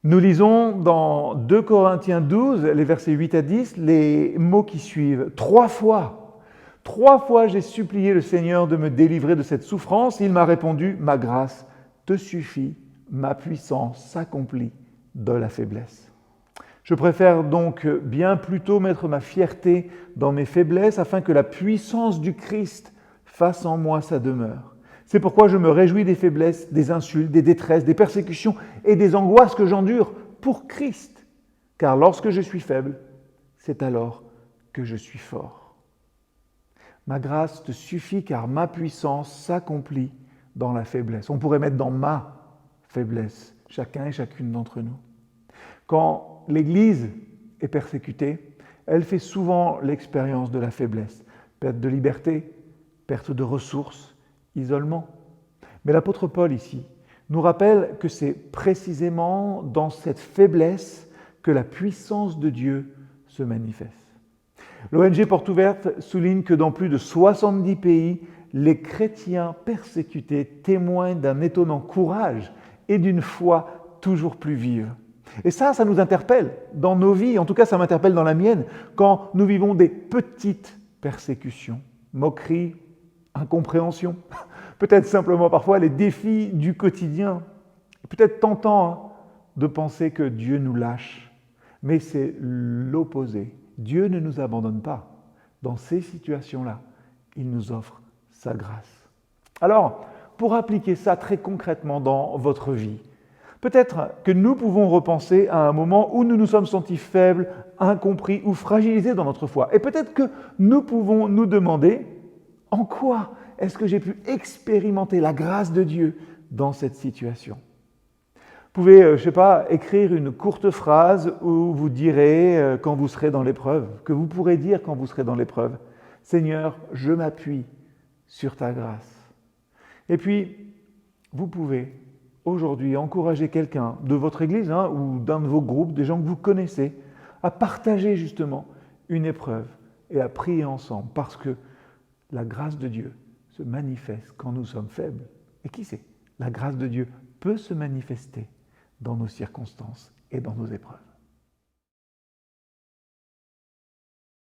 Nous lisons dans 2 Corinthiens 12, les versets 8 à 10, les mots qui suivent. 3 fois j'ai supplié le Seigneur de me délivrer de cette souffrance. Il m'a répondu, ma grâce te suffit, ma puissance s'accomplit dans la faiblesse. Je préfère donc bien plutôt mettre ma fierté dans mes faiblesses afin que la puissance du Christ fasse en moi sa demeure. C'est pourquoi je me réjouis des faiblesses, des insultes, des détresses, des persécutions et des angoisses que j'endure pour Christ. Car lorsque je suis faible, c'est alors que je suis fort. Ma grâce te suffit car ma puissance s'accomplit dans la faiblesse. On pourrait mettre dans ma faiblesse, chacun et chacune d'entre nous. Quand l'Église est persécutée, elle fait souvent l'expérience de la faiblesse. Perte de liberté, perte de ressources, isolement. Mais l'apôtre Paul ici nous rappelle que c'est précisément dans cette faiblesse que la puissance de Dieu se manifeste. L'ONG Porte Ouverte souligne que dans plus de 70 pays, les chrétiens persécutés témoignent d'un étonnant courage et d'une foi toujours plus vive. Et ça nous interpelle dans nos vies, en tout cas ça m'interpelle dans la mienne, quand nous vivons des petites persécutions, moqueries, incompréhension, peut-être simplement parfois les défis du quotidien, peut-être tentant de penser que Dieu nous lâche, mais c'est l'opposé. Dieu ne nous abandonne pas. Dans ces situations-là, il nous offre sa grâce. Alors, pour appliquer ça très concrètement dans votre vie, peut-être que nous pouvons repenser à un moment où nous nous sommes sentis faibles, incompris ou fragilisés dans notre foi. Et peut-être que nous pouvons nous demander en quoi est-ce que j'ai pu expérimenter la grâce de Dieu dans cette situation. Vous pouvez, écrire une courte phrase où vous direz quand vous serez dans l'épreuve, que vous pourrez dire quand vous serez dans l'épreuve, « Seigneur, je m'appuie sur ta grâce ». Et puis, vous pouvez aujourd'hui encourager quelqu'un de votre église ou d'un de vos groupes, des gens que vous connaissez, à partager justement une épreuve et à prier ensemble parce que la grâce de Dieu se manifeste quand nous sommes faibles. Et qui sait, la grâce de Dieu peut se manifester dans nos circonstances et dans nos épreuves.